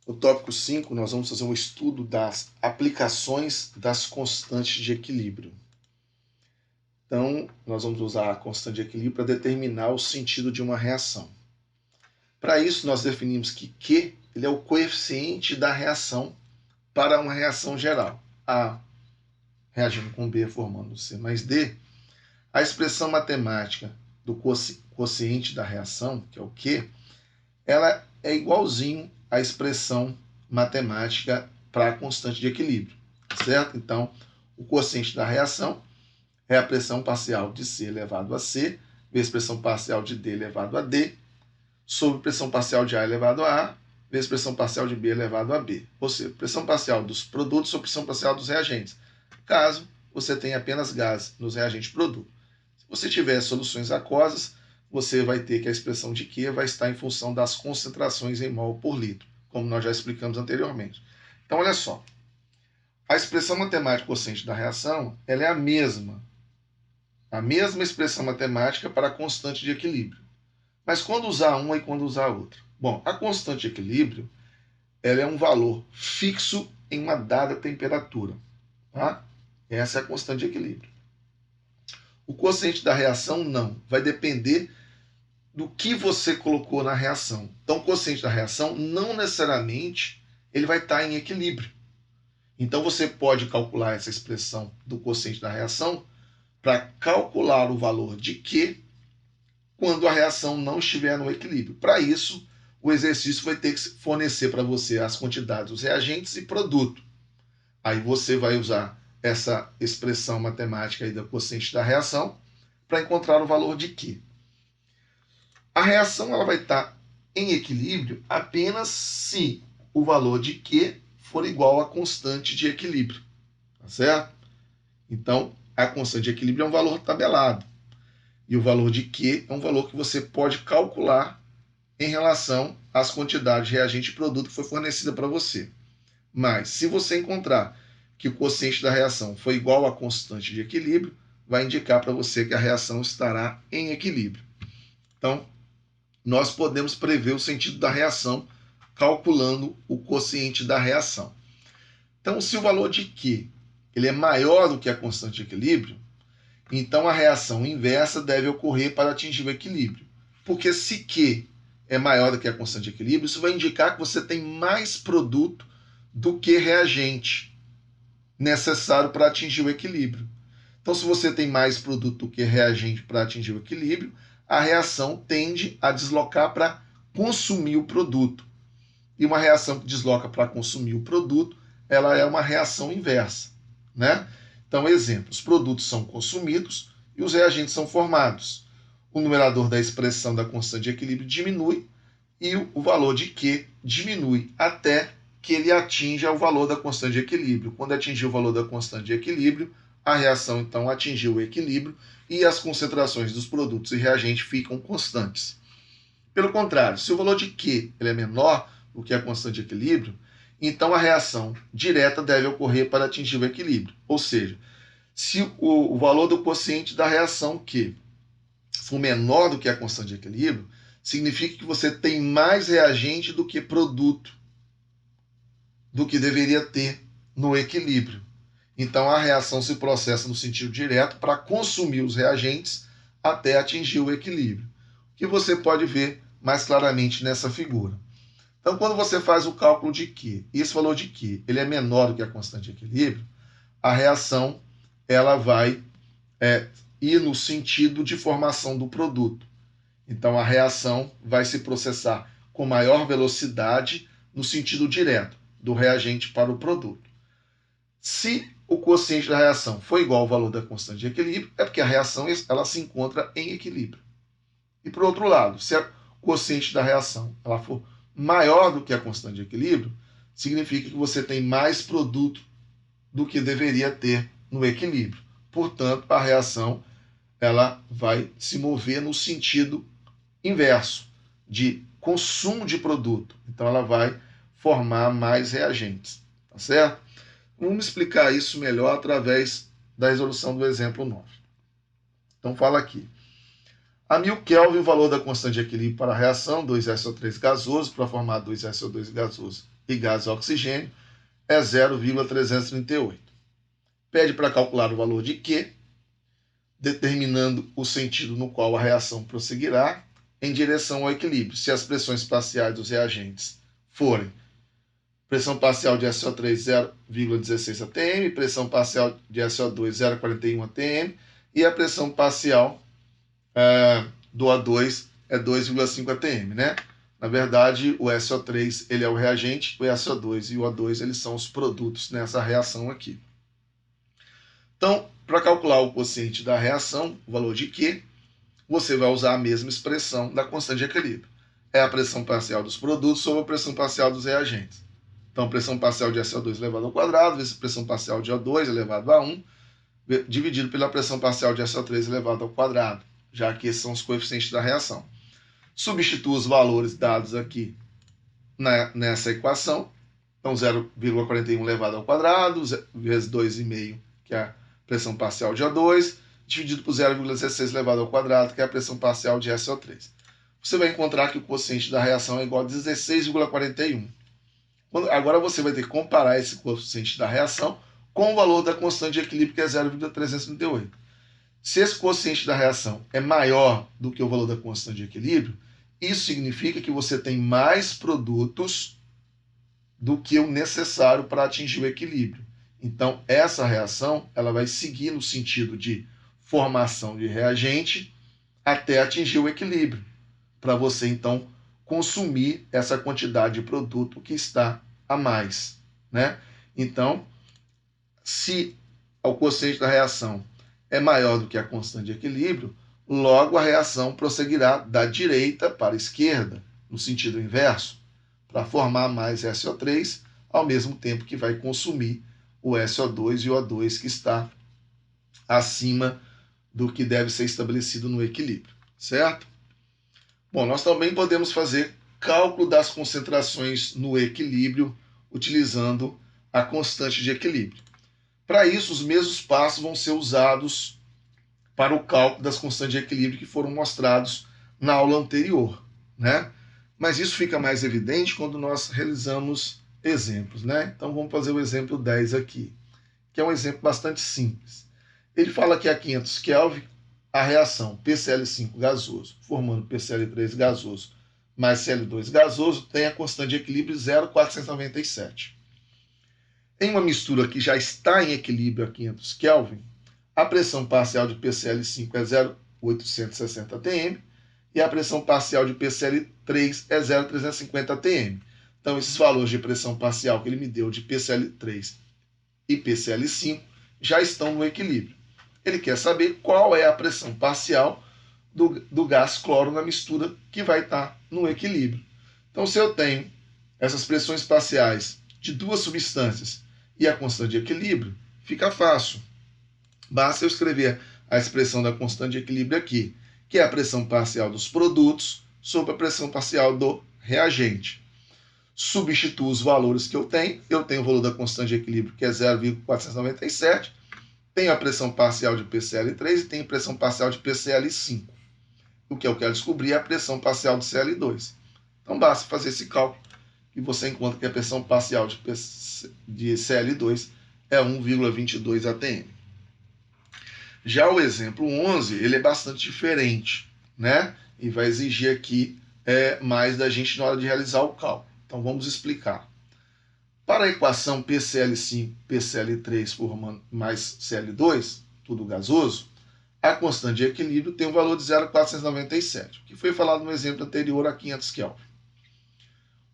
No tópico 5, nós vamos fazer um estudo das aplicações das constantes de equilíbrio. Então, nós vamos usar a constante de equilíbrio para determinar o sentido de uma reação. Para isso, nós definimos que Q ele é o coeficiente da reação para uma reação geral. A reagindo com B formando C mais D. A expressão matemática do quociente da reação, que é o Q, ela é igualzinho à expressão matemática para a constante de equilíbrio, certo? Então, o quociente da reação é a pressão parcial de C elevado a C, vezes pressão parcial de D elevado a D, sobre pressão parcial de A elevado a A, vezes pressão parcial de B elevado a B. Ou seja, pressão parcial dos produtos sobre pressão parcial dos reagentes, caso você tenha apenas gás nos reagentes produto. Se você tiver soluções aquosas, você vai ter que a expressão de Q vai estar em função das concentrações em mol por litro, como nós já explicamos anteriormente. Então, olha só. A expressão matemática quociente da reação ela é a mesma expressão matemática para a constante de equilíbrio. Mas quando usar uma e quando usar a outra? Bom, a constante de equilíbrio ela é um valor fixo em uma dada temperatura. Tá? Essa é a constante de equilíbrio. O quociente da reação não. Vai depender do que você colocou na reação. Então, o quociente da reação não necessariamente ele vai estar em equilíbrio. Então, você pode calcular essa expressão do quociente da reação para calcular o valor de Q quando a reação não estiver no equilíbrio. Para isso, o exercício vai ter que fornecer para você as quantidades dos reagentes e produto. Aí você vai usar essa expressão matemática aí do quociente da reação para encontrar o valor de Q. A reação ela vai estar em equilíbrio apenas se o valor de Q for igual à constante de equilíbrio. Tá certo? Então, a constante de equilíbrio é um valor tabelado. E o valor de Q é um valor que você pode calcular em relação às quantidades de reagente e produto que foi fornecida para você. Mas, se você encontrar que o quociente da reação foi igual à constante de equilíbrio, vai indicar para você que a reação estará em equilíbrio. Então, nós podemos prever o sentido da reação calculando o quociente da reação. Então, se o valor de Q ele é maior do que a constante de equilíbrio, então a reação inversa deve ocorrer para atingir o equilíbrio. Porque se Q é maior do que a constante de equilíbrio, isso vai indicar que você tem mais produto do que reagente necessário para atingir o equilíbrio. Então, se você tem mais produto do que reagente para atingir o equilíbrio, a reação tende a deslocar para consumir o produto. E uma reação que desloca para consumir o produto, ela é uma reação inversa, né? Então, exemplo, os produtos são consumidos e os reagentes são formados. O numerador da expressão da constante de equilíbrio diminui e o valor de Q diminui até que ele atinja o valor da constante de equilíbrio. Quando atingir o valor da constante de equilíbrio, a reação então atingiu o equilíbrio e as concentrações dos produtos e reagentes ficam constantes. Pelo contrário, se o valor de Q ele é menor do que a constante de equilíbrio, então a reação direta deve ocorrer para atingir o equilíbrio. Ou seja, se o valor do quociente da reação Q for menor do que a constante de equilíbrio, significa que você tem mais reagente do que produto, do que deveria ter no equilíbrio. Então a reação se processa no sentido direto para consumir os reagentes até atingir o equilíbrio, que você pode ver mais claramente nessa figura. Então, quando você faz o cálculo de Q, e esse valor de Q ele é menor do que a constante de equilíbrio, a reação ela vai ir no sentido de formação do produto. Então, a reação vai se processar com maior velocidade no sentido direto, do reagente para o produto. Se o quociente da reação for igual ao valor da constante de equilíbrio, é porque a reação ela se encontra em equilíbrio. E, por outro lado, se o quociente da reação ela for maior do que a constante de equilíbrio, significa que você tem mais produto do que deveria ter no equilíbrio. Portanto, a reação ela vai se mover no sentido inverso, de consumo de produto. Então, ela vai formar mais reagentes. Tá certo? Vamos explicar isso melhor através da resolução do exemplo 9. Então, fala aqui. A 1000 Kelvin, o valor da constante de equilíbrio para a reação, 2SO3 gasoso, para formar 2SO2 gasoso e gás oxigênio, é 0,338. Pede para calcular o valor de Q, determinando o sentido no qual a reação prosseguirá em direção ao equilíbrio. Se as pressões parciais dos reagentes forem pressão parcial de SO3 0,16 atm, pressão parcial de SO2 0,41 atm e a pressão parcial do O2 é 2,5 atm, né? Na verdade, o SO3 ele é o reagente, o SO2 e o O2 eles são os produtos nessa reação aqui. Então, para calcular o quociente da reação, o valor de Q, você vai usar a mesma expressão da constante de equilíbrio. É a pressão parcial dos produtos sobre a pressão parcial dos reagentes. Então, pressão parcial de SO2 elevado ao quadrado, vezes pressão parcial de O2 elevado a 1, dividido pela pressão parcial de SO3 elevado ao quadrado, já que esses são os coeficientes da reação. Substitua os valores dados aqui nessa equação. Então, 0,41 elevado ao quadrado, vezes 2,5, que é a pressão parcial de O2, dividido por 0,16 elevado ao quadrado, que é a pressão parcial de SO3. Você vai encontrar que o quociente da reação é igual a 16,41. Agora você vai ter que comparar esse quociente da reação com o valor da constante de equilíbrio, que é 0,338. Se esse quociente da reação é maior do que o valor da constante de equilíbrio, isso significa que você tem mais produtos do que o necessário para atingir o equilíbrio. Então, essa reação ela vai seguir no sentido de formação de reagente até atingir o equilíbrio, para você, então, consumir essa quantidade de produto que está a mais, né? Então, se o quociente da reação é maior do que a constante de equilíbrio, logo a reação prosseguirá da direita para a esquerda, no sentido inverso, para formar mais SO3, ao mesmo tempo que vai consumir o SO2 e o O2 que está acima do que deve ser estabelecido no equilíbrio, certo? Bom, nós também podemos fazer cálculo das concentrações no equilíbrio utilizando a constante de equilíbrio. Para isso, os mesmos passos vão ser usados para o cálculo das constantes de equilíbrio que foram mostrados na aula anterior, né? Mas isso fica mais evidente quando nós realizamos exemplos, né? Então vamos fazer o exemplo 10 aqui, que é um exemplo bastante simples. Ele fala que a 500 Kelvin, a reação PCl5 gasoso, formando PCl3 gasoso mais Cl2 gasoso, tem a constante de equilíbrio 0,497. Em uma mistura que já está em equilíbrio a 500 Kelvin, a pressão parcial de PCl5 é 0,860 atm e a pressão parcial de PCl3 é 0,350 atm. Então, esses valores de pressão parcial que ele me deu de PCl3 e PCl5 já estão no equilíbrio. Ele quer saber qual é a pressão parcial do gás cloro na mistura que vai estar no equilíbrio. Então, se eu tenho essas pressões parciais de duas substâncias e a constante de equilíbrio, fica fácil. Basta eu escrever a expressão da constante de equilíbrio aqui, que é a pressão parcial dos produtos sobre a pressão parcial do reagente. Substituo os valores que eu tenho o valor da constante de equilíbrio, que é 0,497, tenho a pressão parcial de PCl3 e tenho a pressão parcial de PCl5. O que eu quero descobrir é a pressão parcial de Cl2. Então basta fazer esse cálculo e você encontra que a pressão parcial de Cl2 é 1,22 atm. Já o exemplo 11, ele é bastante diferente, né? E vai exigir aqui mais da gente na hora de realizar o cálculo. Então vamos explicar. Para a equação PCl5, PCl3 formando mais Cl2, tudo gasoso, a constante de equilíbrio tem um valor de 0,497, que foi falado no exemplo anterior a 500 Kelvin.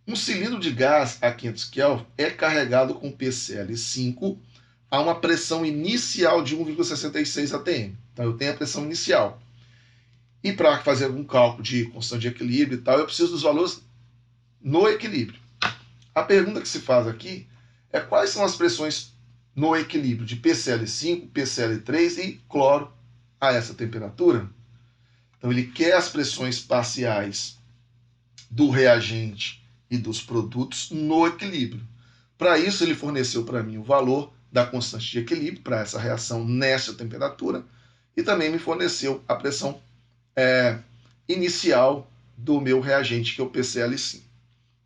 Um cilindro de gás a 500 Kelvin é carregado com PCl5 a uma pressão inicial de 1,66 atm. Então eu tenho a pressão inicial. E para fazer algum cálculo de constante de equilíbrio e tal, eu preciso dos valores no equilíbrio. A pergunta que se faz aqui é quais são as pressões no equilíbrio de PCl5, PCl3 e cloro a essa temperatura. Então ele quer as pressões parciais do reagente e dos produtos no equilíbrio. Para isso ele forneceu para mim o valor da constante de equilíbrio para essa reação nesta temperatura e também me forneceu a pressão inicial do meu reagente, que é o PCl5.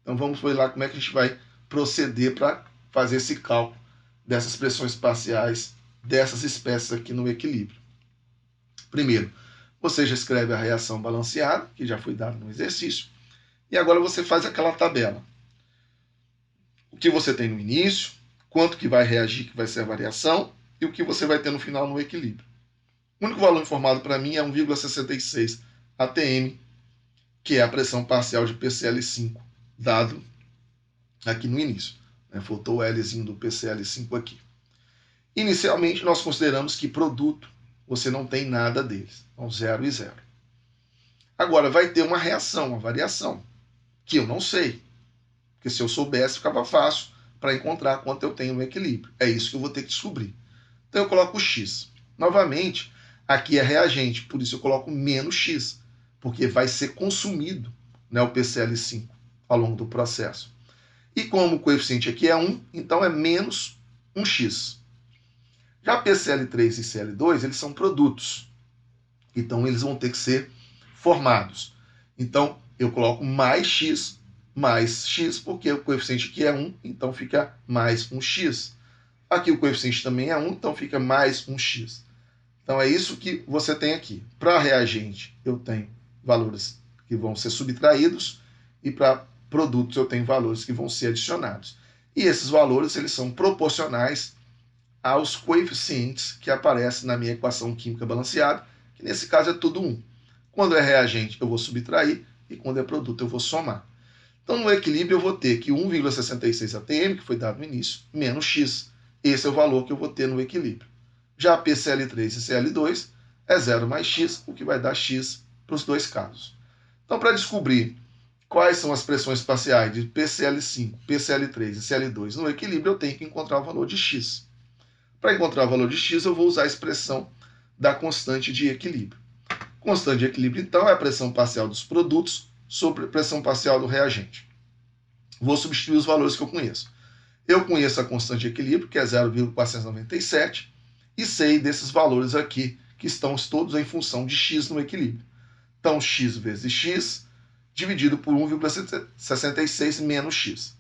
Então vamos ver lá como é que a gente vai proceder para fazer esse cálculo dessas pressões parciais dessas espécies aqui no equilíbrio. Primeiro, você já escreve a reação balanceada, que já foi dada no exercício, e agora você faz aquela tabela. O que você tem no início, quanto que vai reagir, que vai ser a variação, e o que você vai ter no final no equilíbrio. O único valor informado para mim é 1,66 atm, que é a pressão parcial de PCl5, dado aqui no início. Faltou o Lzinho do PCl5 aqui. Inicialmente, nós consideramos que produto, você não tem nada deles. Então, 0 e 0. Agora, vai ter uma reação, uma variação, que eu não sei. Porque se eu soubesse, ficava fácil para encontrar quanto eu tenho no equilíbrio. É isso que eu vou ter que descobrir. Então, eu coloco o X. Novamente, aqui é reagente, por isso eu coloco menos X, porque vai ser consumido, né, o PCl5 ao longo do processo. E como o coeficiente aqui é 1, então é menos 1x. Já PCl3 e Cl2, eles são produtos. Então, eles vão ter que ser formados. Então, eu coloco mais x, porque o coeficiente aqui é 1, então fica mais 1x. Aqui o coeficiente também é 1, então fica mais 1x. Então, é isso que você tem aqui. Para reagente, eu tenho valores que vão ser subtraídos, e para produtos eu tenho valores que vão ser adicionados. E esses valores, eles são proporcionais aos coeficientes que aparecem na minha equação química balanceada, que nesse caso é tudo 1. Quando é reagente, eu vou subtrair, e quando é produto, eu vou somar. Então, no equilíbrio, eu vou ter que 1,66 atm, que foi dado no início, menos x. Esse é o valor que eu vou ter no equilíbrio. Já PCl3 e Cl2 é 0 mais x, o que vai dar x para os dois casos. Então, para descobrir quais são as pressões parciais de PCl5, PCl3 e Cl2 no equilíbrio, eu tenho que encontrar o valor de x. Para encontrar o valor de x, eu vou usar a expressão da constante de equilíbrio. Constante de equilíbrio, então, é a pressão parcial dos produtos sobre a pressão parcial do reagente. Vou substituir os valores que eu conheço. Eu conheço a constante de equilíbrio, que é 0,497, e sei desses valores aqui, que estão todos em função de x no equilíbrio. Então, x vezes x, dividido por 1,66 menos x.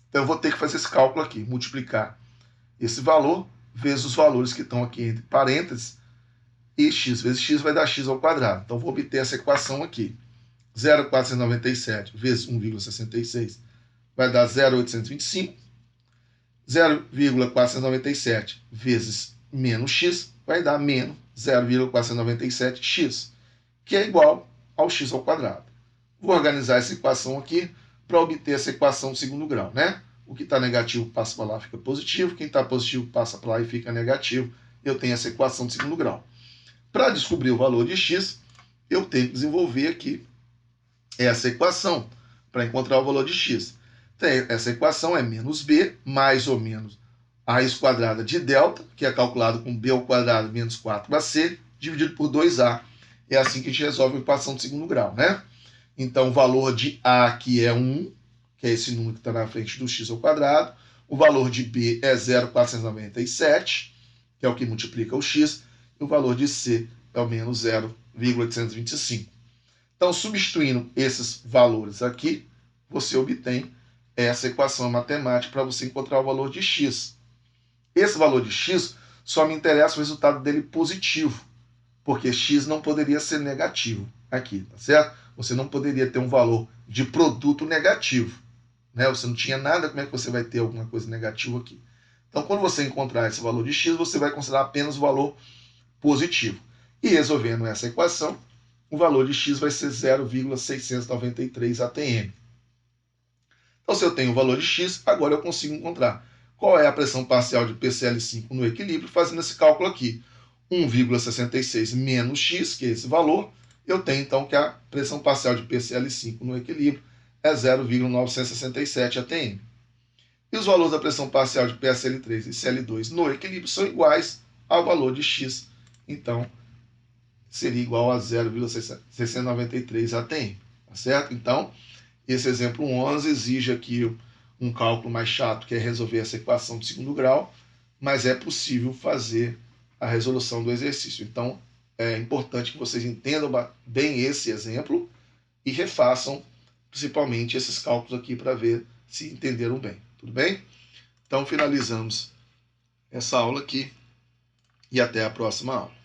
Então, eu vou ter que fazer esse cálculo aqui, multiplicar esse valor vezes os valores que estão aqui entre parênteses, e x vezes x vai dar x ao quadrado. Então, vou obter essa equação aqui. 0,497 vezes 1,66 vai dar 0,825. 0,497 vezes menos x vai dar menos 0,497x, que é igual ao x ao quadrado. Vou organizar essa equação aqui para obter essa equação de segundo grau, né? O que está negativo passa para lá, fica positivo. Quem está positivo passa para lá e fica negativo. Eu tenho essa equação de segundo grau. Para descobrir o valor de x, eu tenho que desenvolver aqui essa equação para encontrar o valor de x. Então, essa equação é menos b mais ou menos a raiz quadrada de delta, que é calculado com b ao quadrado menos 4ac, dividido por 2a. É assim que a gente resolve a equação de segundo grau, né? Então, o valor de a aqui é 1, que é esse número que está na frente do x ao quadrado. O valor de b é 0,497, que é o que multiplica o x. E o valor de c é o menos 0,825. Então, substituindo esses valores aqui, você obtém essa equação matemática para você encontrar o valor de x. Esse valor de x só me interessa o resultado dele positivo, porque x não poderia ser negativo aqui, tá certo? Você não poderia ter um valor de produto negativo, né? Você não tinha nada, como é que você vai ter alguma coisa negativa aqui? Então, quando você encontrar esse valor de x, você vai considerar apenas o valor positivo. E resolvendo essa equação, o valor de x vai ser 0,693 atm. Então, se eu tenho o valor de x, agora eu consigo encontrar qual é a pressão parcial de PCl5 no equilíbrio, fazendo esse cálculo aqui. 1,66 menos x, que é esse valor, eu tenho então que a pressão parcial de PCl5 no equilíbrio é 0,967 atm. E os valores da pressão parcial de PCl3 e Cl2 no equilíbrio são iguais ao valor de x. Então, seria igual a 0,693 atm. Tá certo? Então, esse exemplo 11 exige aqui um cálculo mais chato, que é resolver essa equação de segundo grau, mas é possível fazer a resolução do exercício. Então, é importante que vocês entendam bem esse exemplo e refaçam principalmente esses cálculos aqui para ver se entenderam bem. Tudo bem? Então finalizamos essa aula aqui e até a próxima aula.